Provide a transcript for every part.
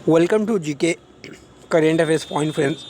Welcome to GK current affairs point friends.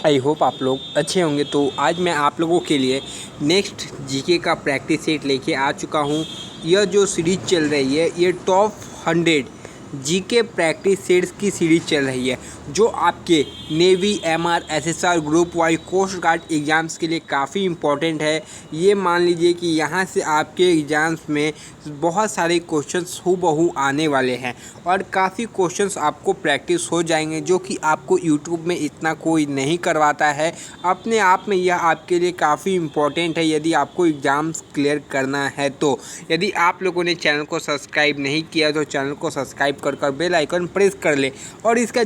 I hope आप लोग अच्छे होंगे। तो आज मैं आप लोगों के लिए नेक्स्ट जीके का प्रैक्टिस सेट लेके आ चुका हूँ। यह जो सीरीज चल रही है ये टॉप 100 जीके प्रैक्टिस सेट्स की सीरीज चल रही है, जो आपके navy, MR, SSR, group Y, coast guard exams के लिए काफ़ी इम्पोर्टेंट है। ये मान लीजिए कि यहाँ से आपके एग्ज़ाम्स में बहुत सारे क्वेश्चंस हूबहू आने वाले हैं और काफ़ी क्वेश्चंस आपको प्रैक्टिस हो जाएंगे, जो कि आपको यूट्यूब में इतना कोई नहीं करवाता है। अपने आप में यह आपके लिए काफ़ी इम्पोर्टेंट है यदि आपको एग्ज़ाम्स क्लियर करना है। तो यदि आप लोगों ने चैनल को सब्सक्राइब नहीं किया तो चैनल को सब्सक्राइब कर बेल आइकन प्रेस कर ले, और इसका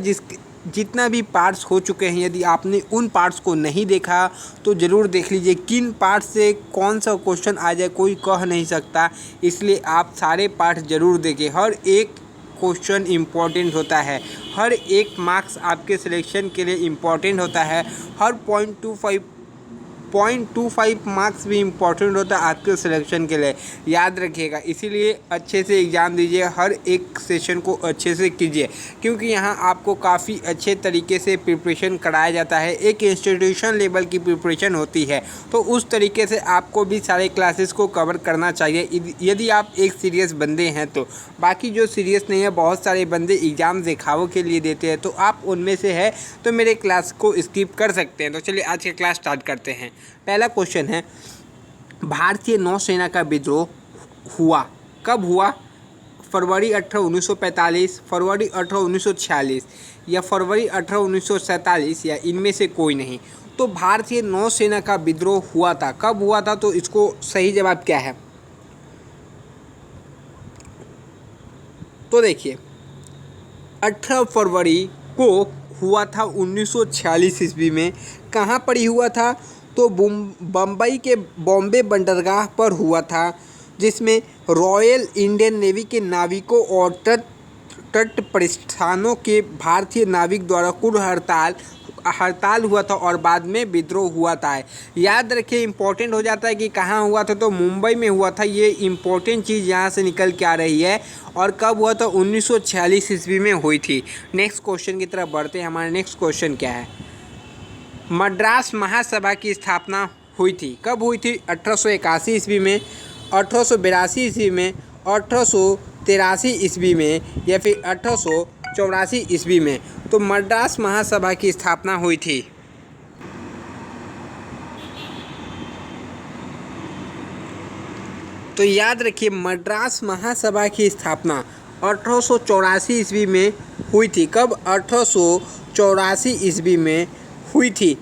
जितना भी पार्ट्स हो चुके हैं यदि आपने उन पार्ट्स को नहीं देखा तो ज़रूर देख लीजिए। किन पार्ट्स से कौन सा क्वेश्चन आ जाए कोई कह नहीं सकता, इसलिए आप सारे पार्ट्स ज़रूर देखें। हर एक क्वेश्चन इम्पॉर्टेंट होता है, हर एक मार्क्स आपके सिलेक्शन के लिए इम्पॉर्टेंट होता है। हर 0.25 मार्क्स भी इम्पॉर्टेंट होता है आपके सिलेक्शन के लिए, याद रखिएगा। इसीलिए अच्छे से एग्ज़ाम दीजिए, हर एक सेशन को अच्छे से कीजिए, क्योंकि यहाँ आपको काफ़ी अच्छे तरीके से प्रिपरेशन कराया जाता है। एक इंस्टीट्यूशन लेवल की प्रिपरेशन होती है, तो उस तरीके से आपको भी सारे क्लासेस को कवर करना चाहिए यदि आप एक सीरियस बंदे हैं तो। बाकी जो सीरियस नहीं है, बहुत सारे बंदे एग्ज़ाम दिखावों के लिए देते हैं, तो आप उनमें से है तो मेरे क्लास को स्किप कर सकते हैं। तो चलिए आज की क्लास स्टार्ट करते हैं। पहला क्वेश्चन है, भारतीय नौसेना का विद्रोह हुआ कब हुआ? फरवरी 18, 1945, फरवरी 18, 1946 या फरवरी 18, 1947 या इनमें से कोई नहीं। तो भारतीय नौसेना का विद्रोह हुआ था, कब हुआ था? तो इसको सही जवाब क्या है? तो देखिए 18 फरवरी को हुआ था 1946 ईस्वी में। कहाँ पर ही हुआ था? तो बम्बई के बॉम्बे बंदरगाह पर हुआ था, जिसमें रॉयल इंडियन नेवी के नाविकों और तट परिस्थानों के भारतीय नाविक द्वारा कुल हड़ताल हुआ था और बाद में विद्रोह हुआ था। याद रखिए, इम्पोर्टेंट हो जाता है कि कहाँ हुआ था, तो मुंबई में हुआ था। ये इम्पोर्टेंट चीज़ यहाँ से निकल के आ रही है। और कब हुआ था? 1946 ईस्वी में हुई थी। नेक्स्ट क्वेश्चन की तरफ बढ़ते हैं। हमारा नेक्स्ट क्वेश्चन क्या है? मद्रास महासभा की स्थापना हुई थी, कब हुई थी? 1881 ईस्वी में, 1882 ईस्वी में, 1883 ईस्वी में या फिर 1884 ईस्वी में। तो मद्रास महासभा की स्थापना हुई थी। तो याद रखिए, मद्रास महासभा की स्थापना 1884 ईस्वी में हुई थी। कब? 1884 ईस्वी में हुई थी।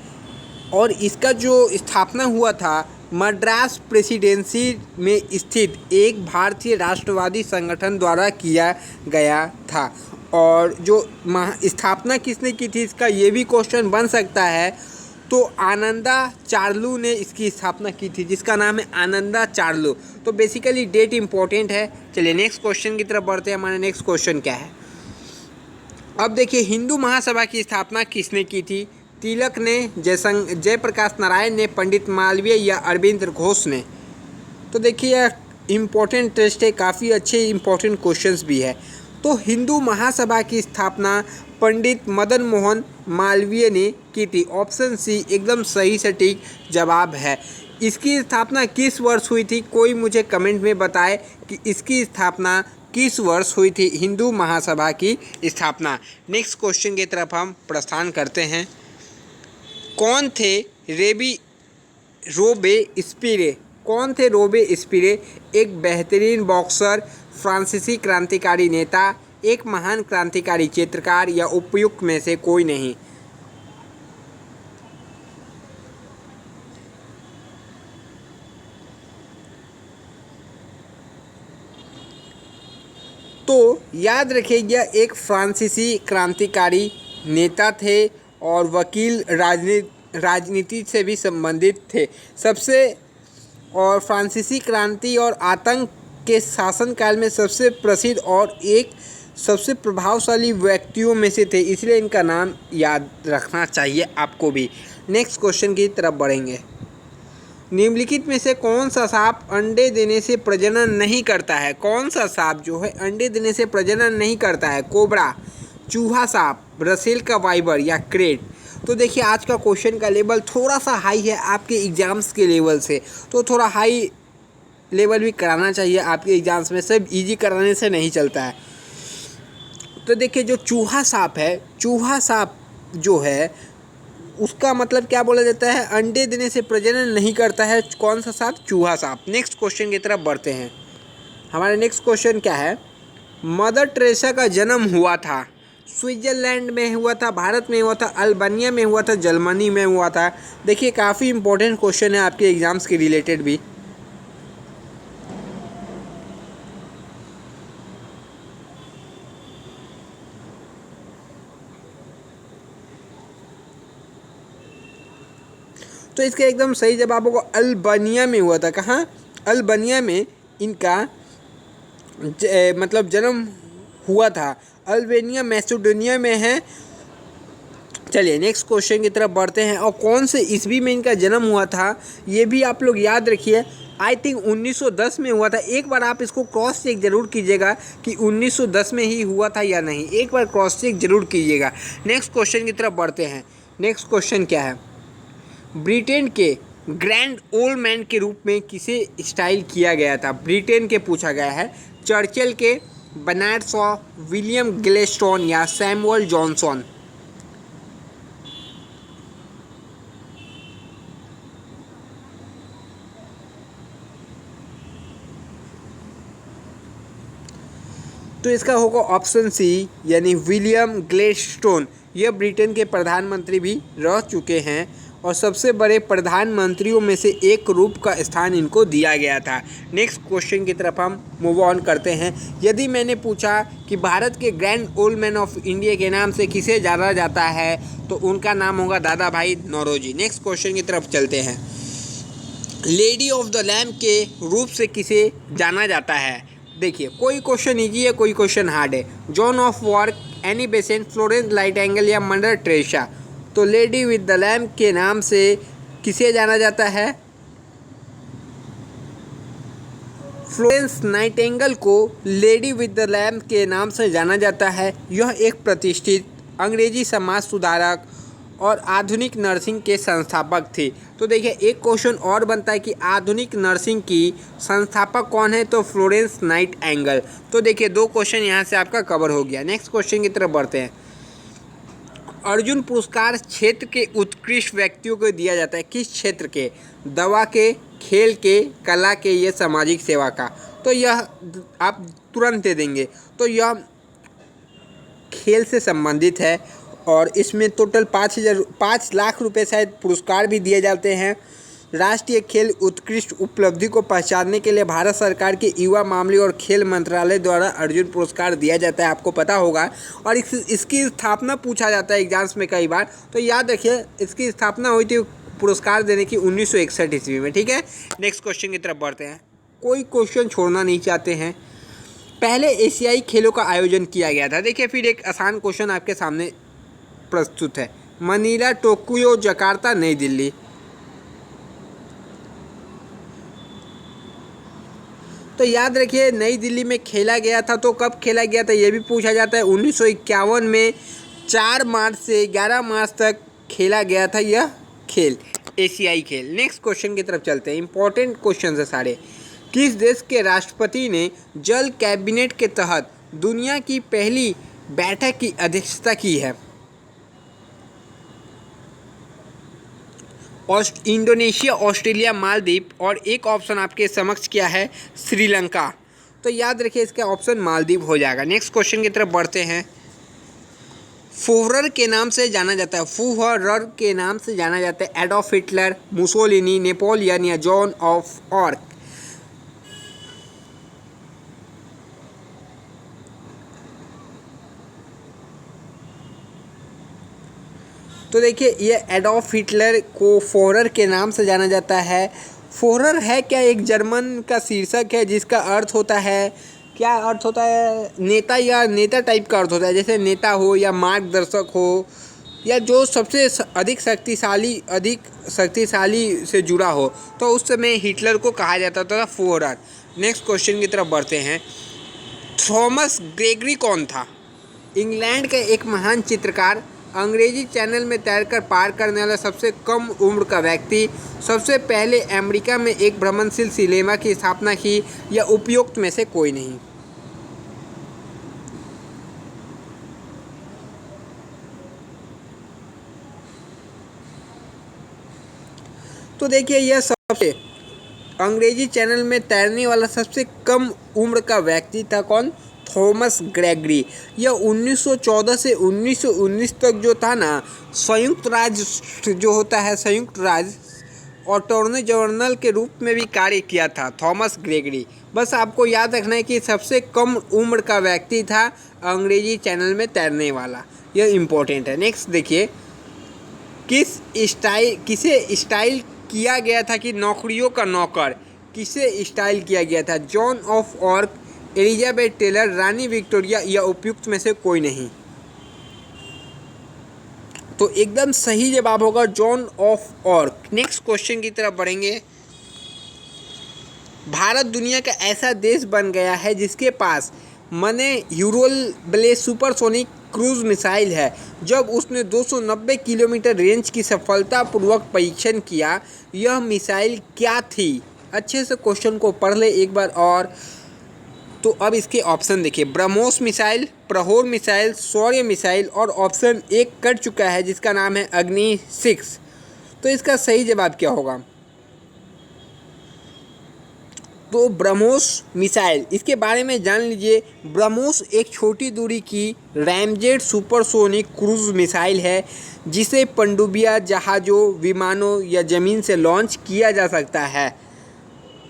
और इसका जो स्थापना हुआ था मद्रास प्रेसिडेंसी में स्थित एक भारतीय राष्ट्रवादी संगठन द्वारा किया गया था। और जो स्थापना किसने की थी, इसका ये भी क्वेश्चन बन सकता है। तो आनंदा चार्लू ने इसकी स्थापना की थी, जिसका नाम है आनंदा चार्लू। तो बेसिकली डेट इम्पोर्टेंट है। चलिए नेक्स्ट क्वेश्चन की तरफ बढ़ते हैं। हमारा नेक्स्ट क्वेश्चन क्या है? अब देखिए, हिंदू महासभा की स्थापना किसने की थी? तिलक ने, जयप्रकाश नारायण ने, पंडित मालवीय या अरविंद घोष ने? तो देखिए इम्पोर्टेंट टेस्ट है, काफ़ी अच्छे इम्पोर्टेंट क्वेश्चंस भी है। तो हिंदू महासभा की स्थापना पंडित मदन मोहन मालवीय ने की थी। ऑप्शन सी एकदम सही सटीक जवाब है। इसकी स्थापना किस वर्ष हुई थी? कोई मुझे कमेंट में बताए कि इसकी स्थापना किस वर्ष हुई थी, हिंदू महासभा की स्थापना। नेक्स्ट क्वेश्चन की तरफ हम प्रस्थान करते हैं। कौन थे रोबेस्पियर? कौन थे रोबेस्पियर? एक बेहतरीन बॉक्सर, फ्रांसीसी क्रांतिकारी नेता, एक महान क्रांतिकारी चित्रकार या उपयुक्त में से कोई नहीं? तो याद रखिएगा, एक फ्रांसीसी क्रांतिकारी नेता थे और वकील, राजनीति से भी संबंधित थे। और फ्रांसीसी क्रांति और आतंक के शासनकाल में सबसे प्रसिद्ध और एक सबसे प्रभावशाली व्यक्तियों में से थे, इसलिए इनका नाम याद रखना चाहिए आपको भी। नेक्स्ट क्वेश्चन की तरफ बढ़ेंगे। निम्नलिखित में से कौन सा सांप अंडे देने से प्रजनन नहीं करता है? कौन सा सांप जो है अंडे देने से प्रजनन नहीं करता है? कोबरा, चूहा सांप, रसेल का वाइबर या क्रेट। तो देखिए आज का क्वेश्चन का लेवल थोड़ा सा हाई है आपके एग्ज़ाम्स के लेवल से, तो थोड़ा हाई लेवल भी कराना चाहिए आपके एग्ज़ाम्स में, सिर्फ इजी कराने से नहीं चलता है। तो देखिए जो चूहा सांप है, चूहा सांप जो है उसका मतलब क्या बोला जाता है, अंडे देने से प्रजनन नहीं करता है। कौन सा सांप? चूहा सांप। नेक्स्ट क्वेश्चन की तरफ बढ़ते हैं। हमारा नेक्स्ट क्वेश्चन क्या है, मदर टेरेसा का जन्म हुआ था, स्विट्ज़रलैंड में हुआ था, भारत में हुआ था, अल्बानिया में हुआ था, जर्मनी में हुआ था। देखिए काफ़ी इंपॉर्टेंट क्वेश्चन है आपके एग्ज़ाम्स के रिलेटेड भी। तो इसका एकदम सही जवाब होगा अल्बानिया में हुआ था। कहाँ? अल्बानिया में इनका मतलब जन्म हुआ था। अल्बानिया मैसेडोनिया में है। चलिए नेक्स्ट क्वेश्चन की तरफ बढ़ते हैं। और कौन से ईस्वी में इनका जन्म हुआ था ये भी आप लोग याद रखिए। आई थिंक 1910 में हुआ था। एक बार आप इसको क्रॉस चेक जरूर कीजिएगा कि 1910 में ही हुआ था या नहीं, एक बार क्रॉस चेक जरूर कीजिएगा। नेक्स्ट क्वेश्चन की तरफ बढ़ते हैं। नेक्स्ट क्वेश्चन क्या है, ब्रिटेन के ग्रैंड ओल्ड मैन के रूप में किसे स्टाइल किया गया था? ब्रिटेन के पूछा गया है। चर्चिल के, बर्नार्ड शॉ, विलियम ग्लेस्टोन या सैमुअल जॉनसन। तो इसका होगा ऑप्शन सी, यानी विलियम ग्लेस्टोन। यह ब्रिटेन के प्रधानमंत्री भी रह चुके हैं और सबसे बड़े प्रधानमंत्रियों में से एक रूप का स्थान इनको दिया गया था। नेक्स्ट क्वेश्चन की तरफ हम मूव ऑन करते हैं। यदि मैंने पूछा कि भारत के grand old man of India के नाम से किसे जाना जाता है तो उनका नाम होगा दादा भाई नौरोजी। नेक्स्ट क्वेश्चन की तरफ चलते हैं। लेडी ऑफ द लैम्प के रूप से किसे जाना जाता है? देखिए कोई क्वेश्चन इजी है, कोई क्वेश्चन हार्ड है। John of arc, Annie Besant, Florence Nightingale या मदर टेरेसा। तो लेडी विद द लैम्प के नाम से किसे जाना जाता है? फ्लोरेंस नाइटिंगेल को लेडी विद द लैम्प के नाम से जाना जाता है। यह एक प्रतिष्ठित अंग्रेजी समाज सुधारक और आधुनिक नर्सिंग के संस्थापक थे। तो देखिए एक क्वेश्चन और बनता है कि आधुनिक नर्सिंग की संस्थापक कौन है? तो फ्लोरेंस नाइटिंगेल। तो देखिए दो क्वेश्चन यहाँ से आपका कवर हो गया। नेक्स्ट क्वेश्चन की तरफ बढ़ते हैं। अर्जुन पुरस्कार क्षेत्र के उत्कृष्ट व्यक्तियों को दिया जाता है। किस क्षेत्र के? दवा के, खेल के, कला के या सामाजिक सेवा का? तो यह आप तुरंत दे देंगे। तो यह खेल से संबंधित है और इसमें टोटल 5 लाख रुपए शायद पुरस्कार भी दिए जाते हैं। राष्ट्रीय खेल उत्कृष्ट उपलब्धि को पहचानने के लिए भारत सरकार के युवा मामले और खेल मंत्रालय द्वारा अर्जुन पुरस्कार दिया जाता है, आपको पता होगा। और इसकी स्थापना पूछा जाता है एग्जाम्स में कई बार, तो याद रखिए इसकी स्थापना हुई थी पुरस्कार देने की 1961 ईस्वी में। ठीक है, नेक्स्ट क्वेश्चन की तरफ बढ़ते हैं। कोई क्वेश्चन छोड़ना नहीं चाहते हैं। पहले एशियाई खेलों का आयोजन किया गया था। देखिए फिर एक आसान क्वेश्चन आपके सामने प्रस्तुत है। मनीला, टोक्यो, जकार्ता, नई दिल्ली। तो याद रखिए नई दिल्ली में खेला गया था। तो कब खेला गया था ये भी पूछा जाता है। 1951 में 4 मार्च से 11 मार्च तक खेला गया था यह खेल, एशियाई खेल। नेक्स्ट क्वेश्चन की तरफ चलते हैं। इंपॉर्टेंट क्वेश्चन है सारे। किस देश के राष्ट्रपति ने जल कैबिनेट के तहत दुनिया की पहली बैठक की अध्यक्षता की है? इंडोनेशिया, ऑस्ट्रेलिया, मालदीव और एक ऑप्शन आपके समक्ष क्या है? श्रीलंका। तो याद रखिए इसका ऑप्शन मालदीव हो जाएगा। नेक्स्ट क्वेश्चन की तरफ बढ़ते हैं। फुहरर के नाम से जाना जाता है, फुहरर के नाम से जाना जाता है एडोल्फ हिटलर, मुसोलिनी, नेपोलियन या जॉन ऑफ आर्क। तो देखिए ये एडोल्फ हिटलर को फुहरर के नाम से जाना जाता है। फुहरर है क्या? एक जर्मन का शीर्षक है जिसका अर्थ होता है, क्या अर्थ होता है? नेता या नेता टाइप का अर्थ होता है। जैसे नेता हो या मार्गदर्शक हो या जो सबसे अधिक शक्तिशाली से जुड़ा हो, तो उस समय हिटलर को कहा जाता था फुहरर। नेक्स्ट क्वेश्चन की तरफ बढ़ते हैं। थॉमस ग्रेगरी कौन था? इंग्लैंड का एक महान चित्रकार, अंग्रेजी चैनल में तैरकर पार करने वाला सबसे कम उम्र का व्यक्ति, सबसे पहले अमेरिका में एक भ्रमणशील सिनेमा की स्थापना की, या उपयुक्त में से कोई नहीं। तो देखिए, यह सबसे अंग्रेजी चैनल में तैरने वाला सबसे कम उम्र का व्यक्ति था कौन? Thomas Gregory. यह 1914 से 1919 तक जो था ना, संयुक्त राज्य जो होता है, संयुक्त राज्य अटॉर्नी जनरल के रूप में भी कार्य किया था थॉमस ग्रेगरी। बस आपको याद रखना है कि सबसे कम उम्र का व्यक्ति था अंग्रेजी चैनल में तैरने वाला, यह इम्पोर्टेंट है। नेक्स्ट देखिए, किसे स्टाइल किया गया था कि नौकरियों का नौकर? किसे स्टाइल किया गया था? Joan of Arc, Elizabeth Taylor, रानी विक्टोरिया, या उपयुक्त में से कोई नहीं। तो एकदम सही जवाब होगा John of arc. Next question की तरफ बढ़ेंगे। भारत दुनिया का ऐसा देश बन गया है जिसके पास मने यूरोल सुपरसोनिक क्रूज मिसाइल है। जब उसने 290 किलोमीटर रेंज की सफलतापूर्वक परीक्षण किया, यह मिसाइल क्या थी? अच्छे से क्वेश्चन को पढ़ ले एक बार और। तो अब इसके ऑप्शन देखिए, ब्रह्मोस मिसाइल, प्रहोर मिसाइल, शौर्य मिसाइल, और ऑप्शन एक कट चुका है जिसका नाम है अग्नि 6। तो इसका सही जवाब क्या होगा? तो ब्रह्मोस मिसाइल, इसके बारे में जान लीजिए। ब्रह्मोस एक छोटी दूरी की रैमजेट सुपरसोनिक क्रूज मिसाइल है जिसे पनडुब्बियां, जहाज़ों, विमानों या ज़मीन से लॉन्च किया जा सकता है।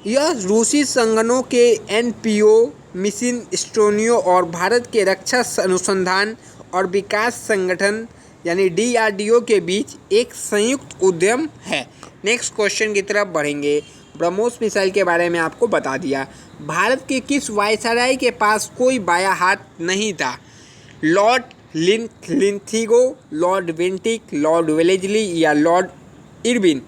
यह रूसी संगठनों के एनपीओ, मिशन एस्टोनिया और भारत के रक्षा अनुसंधान और विकास संगठन यानी डीआरडीओ के बीच एक संयुक्त उद्यम है। नेक्स्ट क्वेश्चन की तरफ बढ़ेंगे। ब्रह्मोस मिसाइल के बारे में आपको बता दिया। भारत के किस वायसराय के पास कोई बायां हाथ नहीं था? Lord Linlithgow, Lord Bentinck, Lord Wellesley, या लॉर्ड इरविन?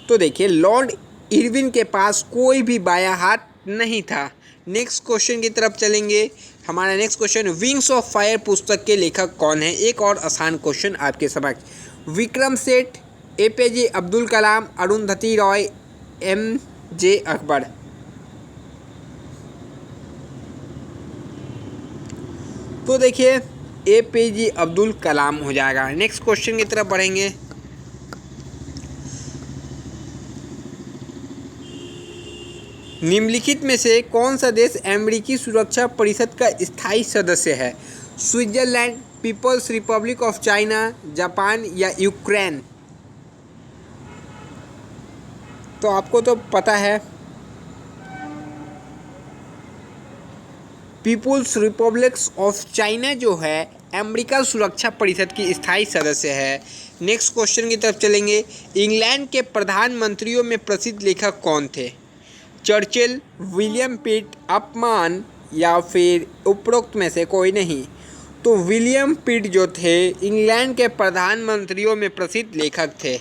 तो देखिए, लॉर्ड इरविन के पास कोई भी बायां हाथ नहीं था। नेक्स्ट क्वेश्चन की तरफ चलेंगे। हमारा next question, wings of fire पुस्तक के लेखक कौन है? एक और आसान क्वेश्चन आपके समक्ष। Vikram Seth, APJ Abdul Kalam, Arundhati Roy, MJ Akbar? तो देखिए, एपीजे अब्दुल कलाम हो जाएगा। नेक्स्ट क्वेश्चन की तरफ बढ़ेंगे। निम्नलिखित में से कौन सा देश अमेरिकी सुरक्षा परिषद का स्थायी सदस्य है? Switzerland, People's Republic of China, Japan, या यूक्रेन? तो आपको तो पता है, पीपल्स रिपब्लिक ऑफ चाइना जो है अमेरिका सुरक्षा परिषद की स्थायी सदस्य है। नेक्स्ट क्वेश्चन की तरफ चलेंगे। इंग्लैंड के प्रधानमंत्रियों में प्रसिद्ध लेखक कौन थे? चर्चिल, विलियम पिट, अपमान, या फिर उपरोक्त में से कोई नहीं? तो विलियम पिट जो थे इंग्लैंड के प्रधानमंत्रियों में प्रसिद्ध लेखक थे।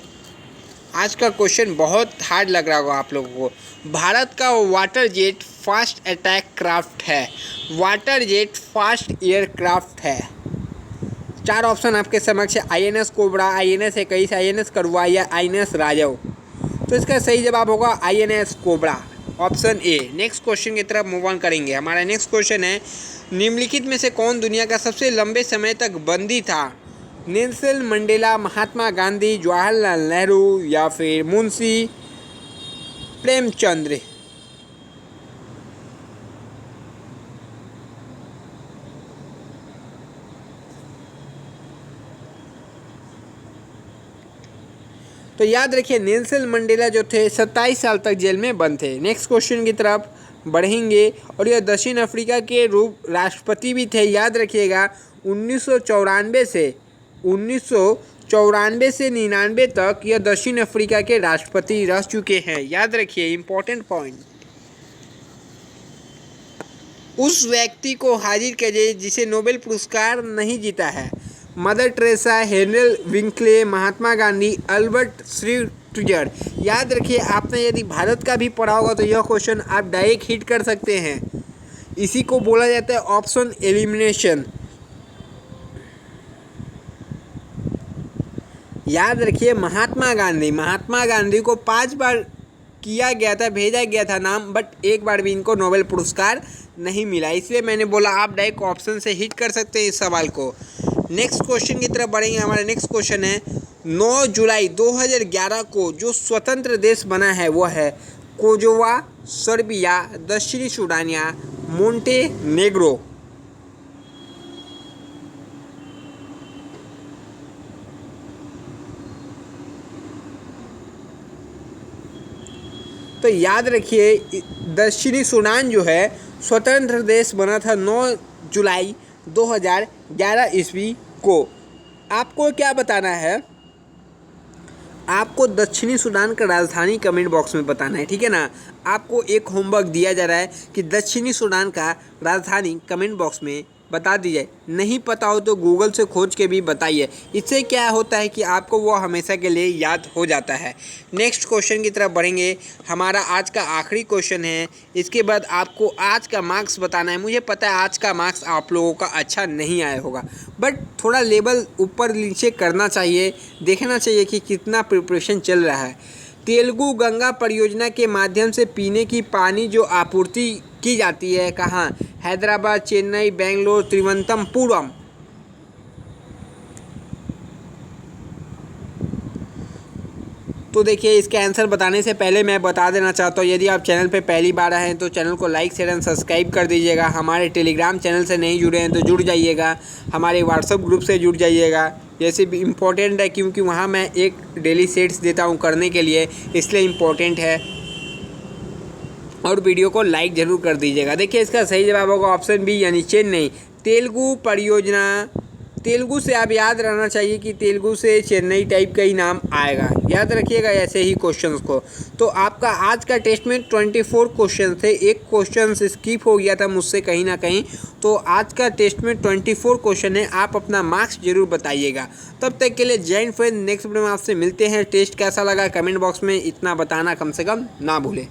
आज का क्वेश्चन बहुत हार्ड लग रहा होगा आप लोगों को। भारत का water jet fast attack craft है? वाटर जेट फास्ट एयरक्राफ्ट है? चार ऑप्शन आपके समक्ष है, आईएनएस कोबरा, आईएनएस 21, आईएनएस करुआ, या आईएनएस राजव? तो इसका सही जवाब होगा INS cobra, option A. Next question की तरफ मूव ऑन करेंगे। हमारा नेक्स्ट क्वेश्चन है, निम्नलिखित में से कौन दुनिया का सबसे लंबे समय तक बंदी था? नेल्सन मंडेला, महात्मा गांधी, जवाहरलाल नेहरू, या फिर मुंशी प्रेमचंद? तो याद रखिए, नेल्सन मंडेला जो थे 27 साल तक जेल में बंद थे। नेक्स्ट क्वेश्चन की तरफ बढ़ेंगे, और यह दक्षिण अफ्रीका के राष्ट्रपति भी थे। याद रखिएगा, 1994 से 99 तक यह दक्षिण अफ्रीका के राष्ट्रपति रह चुके हैं। याद रखिए, इंपॉर्टेंट पॉइंट। उस व्यक्ति को हाजिर कीजिए जिसे नोबेल पुरस्कार नहीं जीता है। Mother Teresa, Henry विंकले, Mahatma Gandhi, Albert श्रीटर? याद रखिए, आपने यदि भारत का भी पढ़ा होगा तो यह क्वेश्चन आप डायरेक्ट हिट कर सकते हैं। इसी को बोला जाता है ऑप्शन एलिमिनेशन। याद रखिए महात्मा गांधी को 5 बार किया गया था, भेजा गया था नाम, बट एक बार भी इनको नोबेल पुरस्कार नहीं मिला। इसलिए मैंने बोला आप डायरेक्ट ऑप्शन से हिट कर सकते हैं इस सवाल को। नेक्स्ट क्वेश्चन की तरफ बढ़ेंगे। हमारा नेक्स्ट क्वेश्चन है 9 जुलाई 2011 को जो स्वतंत्र देश बना है वो है कोसोवो, सर्बिया, दक्षिणी सूडान या मोंटेनेग्रो। तो याद रखिए दक्षिणी सूडान जो है स्वतंत्र देश बना था 9 जुलाई 2011 ईस्वी को। आपको क्या बताना है, आपको दक्षिणी सूडान का राजधानी कमेंट बॉक्स में बताना है, ठीक है ना। आपको एक होमवर्क दिया जा रहा है कि दक्षिणी सूडान का राजधानी कमेंट बॉक्स में बता दीजिए। नहीं पता हो तो गूगल से खोज के भी बताइए। इससे क्या होता है कि आपको वो हमेशा के लिए याद हो जाता है। नेक्स्ट क्वेश्चन की तरफ बढ़ेंगे। हमारा आज का आखिरी क्वेश्चन है। इसके बाद आपको आज का मार्क्स बताना है। मुझे पता है आज का मार्क्स आप लोगों का अच्छा नहीं आया होगा, बट थोड़ा लेवल ऊपर नीचे करना चाहिए, देखना चाहिए कि कितना प्रिपरेशन चल रहा है। तेलुगु गंगा परियोजना के माध्यम से पीने की पानी जो आपूर्ति की जाती है कहाँ? हैदराबाद, चेन्नई, बेंगलोर, तिरुवनंतपुरम। तो देखिए इसके आंसर बताने से पहले मैं बता देना चाहता हूँ, यदि आप चैनल पे पहली बार आए हैं तो चैनल को लाइक शेयर एंड सब्सक्राइब कर दीजिएगा। हमारे टेलीग्राम चैनल से नहीं जुड़े हैं तो जुड़ जाइएगा, हमारे व्हाट्सएप ग्रुप से जुड़ जाइएगा। जैसे भी इम्पोर्टेंट है क्योंकि वहाँ मैं एक डेली सेट्स देता हूँ करने के लिए, इसलिए इम्पोर्टेंट है। और वीडियो को लाइक ज़रूर कर दीजिएगा। देखिए इसका सही जवाब होगा ऑप्शन बी यानी चेन्नई। तेलुगु परियोजना, तेलुगु से आप याद रहना चाहिए कि तेलुगु से चेन्नई टाइप का ही नाम आएगा, याद रखिएगा ऐसे ही क्वेश्चंस को। तो आपका आज का टेस्ट में 24 क्वेश्चन थे, एक क्वेश्चन स्किप हो गया था मुझसे कहीं ना कहीं। तो आज का टेस्ट में 24 क्वेश्चन है। आप अपना मार्क्स जरूर बताइएगा। तब तक के लिए जय हिंद फ्रेंड। नेक्स्ट वीडियो में आपसे मिलते हैं। टेस्ट कैसा लगा कमेंट बॉक्स में इतना बताना कम से कम ना भूलें।